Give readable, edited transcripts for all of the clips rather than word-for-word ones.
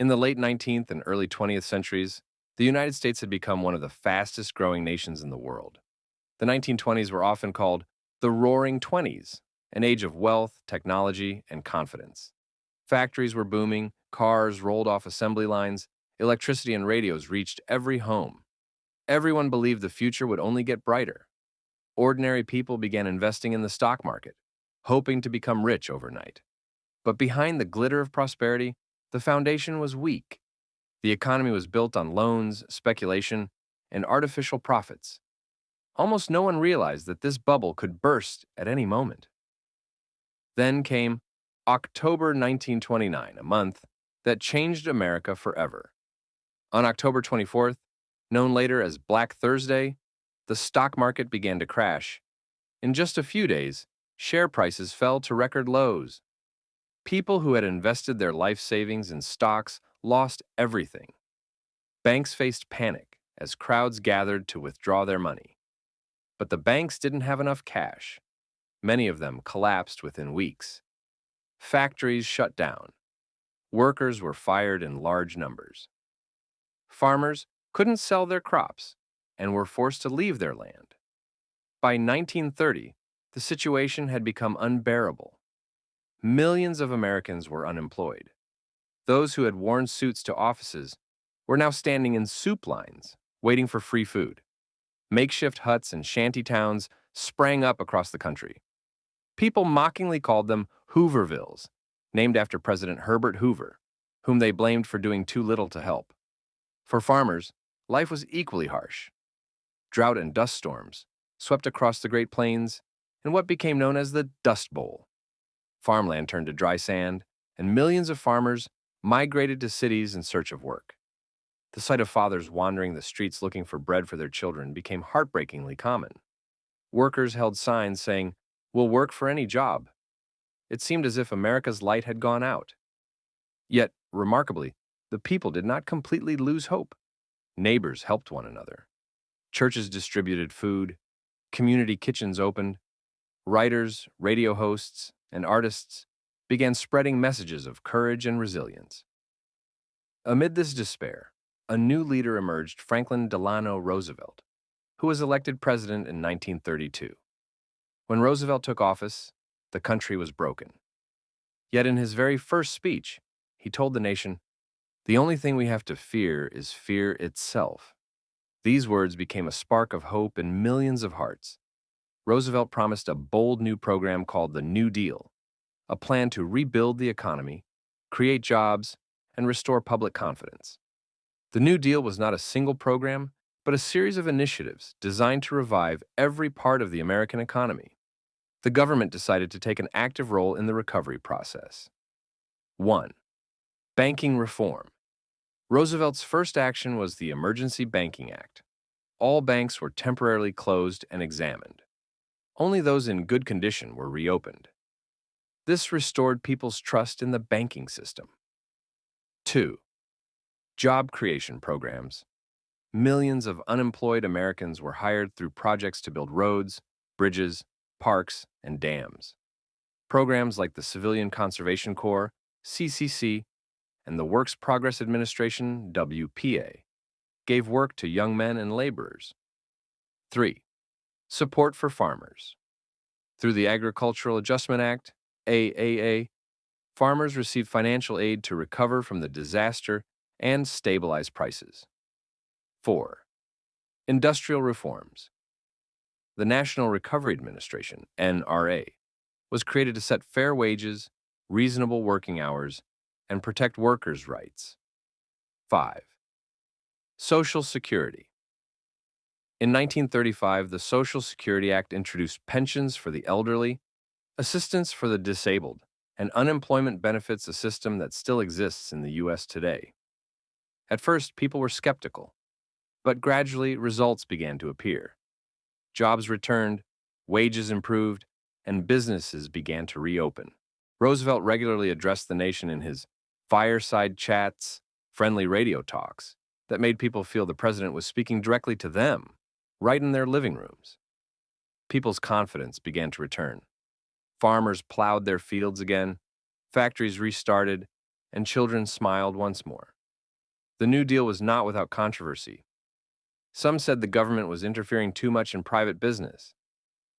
In the late 19th and early 20th centuries, the United States had become one of the fastest growing nations in the world. The 1920s were often called the Roaring Twenties, an age of wealth, technology, and confidence. Factories were booming, cars rolled off assembly lines, electricity and radios reached every home. Everyone believed the future would only get brighter. Ordinary people began investing in the stock market, hoping to become rich overnight. But behind the glitter of prosperity, the foundation was weak. The economy was built on loans, speculation, and artificial profits. Almost no one realized that this bubble could burst at any moment. Then came October 1929, a month that changed America forever. On October 24th, known later as Black Thursday, the stock market began to crash. In just a few days, share prices fell to record lows. People who had invested their life savings in stocks lost everything. Banks faced panic as crowds gathered to withdraw their money. But the banks didn't have enough cash. Many of them collapsed within weeks. Factories shut down. Workers were fired in large numbers. Farmers couldn't sell their crops and were forced to leave their land. By 1930, the situation had become unbearable. Millions of Americans were unemployed. Those who had worn suits to offices were now standing in soup lines, waiting for free food. Makeshift huts and shanty towns sprang up across the country. People mockingly called them Hoovervilles, named after President Herbert Hoover, whom they blamed for doing too little to help. For farmers, life was equally harsh. Drought and dust storms swept across the Great Plains in what became known as the Dust Bowl. Farmland turned to dry sand, and millions of farmers migrated to cities in search of work. The sight of fathers wandering the streets looking for bread for their children became heartbreakingly common. Workers held signs saying, "We'll work for any job." It seemed as if America's light had gone out. Yet, remarkably, the people did not completely lose hope. Neighbors helped one another. Churches distributed food. Community kitchens opened. Writers, radio hosts, and artists began spreading messages of courage and resilience. Amid this despair, a new leader emerged, Franklin Delano Roosevelt, who was elected president in 1932. When Roosevelt took office, the country was broken. Yet in his very first speech, he told the nation, "The only thing we have to fear is fear itself." These words became a spark of hope in millions of hearts. Roosevelt promised a bold new program called the New Deal, a plan to rebuild the economy, create jobs, and restore public confidence. The New Deal was not a single program, but a series of initiatives designed to revive every part of the American economy. The government decided to take an active role in the recovery process. 1. Banking reform. Roosevelt's first action was the Emergency Banking Act. All banks were temporarily closed and examined. Only those in good condition were reopened. This restored people's trust in the banking system. 2. Job creation programs. Millions of unemployed Americans were hired through projects to build roads, bridges, parks, and dams. Programs like the Civilian Conservation Corps, CCC, and the Works Progress Administration, WPA, gave work to young men and laborers. 3. Support for farmers. Through the Agricultural Adjustment Act, AAA, farmers received financial aid to recover from the disaster and stabilize prices. 4. Industrial reforms. The National Recovery Administration, NRA, was created to set fair wages, reasonable working hours, and protect workers' rights. 5. Social Security. In 1935, the Social Security Act introduced pensions for the elderly, assistance for the disabled, and unemployment benefits, a system that still exists in the U.S. today. At first, people were skeptical, but gradually results began to appear. Jobs returned, wages improved, and businesses began to reopen. Roosevelt regularly addressed the nation in his fireside chats, friendly radio talks that made people feel the president was speaking directly to them, right in their living rooms. People's confidence began to return. Farmers plowed their fields again, factories restarted, and children smiled once more. The New Deal was not without controversy. Some said the government was interfering too much in private business.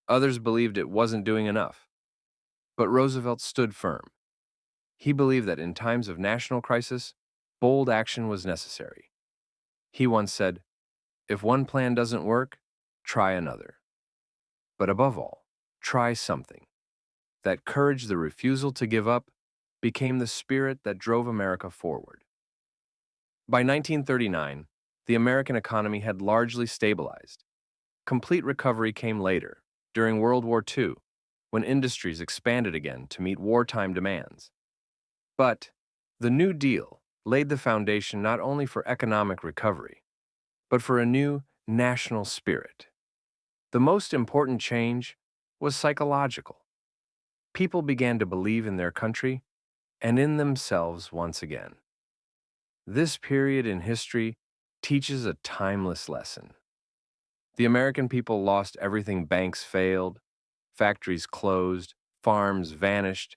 Others believed it wasn't doing enough. But Roosevelt stood firm. He believed that in times of national crisis, bold action was necessary. He once said, "If one plan doesn't work, try another. But above all, try something." That courage, the refusal to give up, became the spirit that drove America forward. By 1939, the American economy had largely stabilized. Complete recovery came later, during World War II, when industries expanded again to meet wartime demands. But the New Deal laid the foundation not only for economic recovery, but for a new national spirit. The most important change was psychological. People began to believe in their country and in themselves once again. This period in history teaches a timeless lesson. The American people lost everything. Banks failed, factories closed, farms vanished,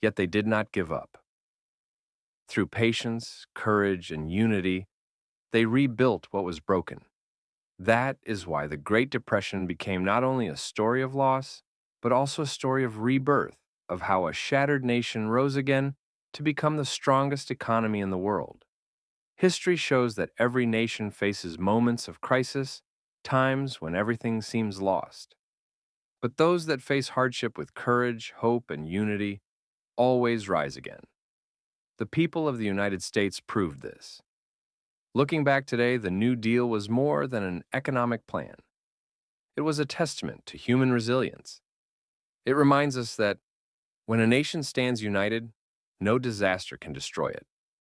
yet they did not give up. Through patience, courage, and unity, they rebuilt what was broken. That is why the Great Depression became not only a story of loss, but also a story of rebirth, of how a shattered nation rose again to become the strongest economy in the world. History shows that every nation faces moments of crisis, times when everything seems lost. But those that face hardship with courage, hope, and unity always rise again. The people of the United States proved this. Looking back today, the New Deal was more than an economic plan. It was a testament to human resilience. It reminds us that when a nation stands united, no disaster can destroy it.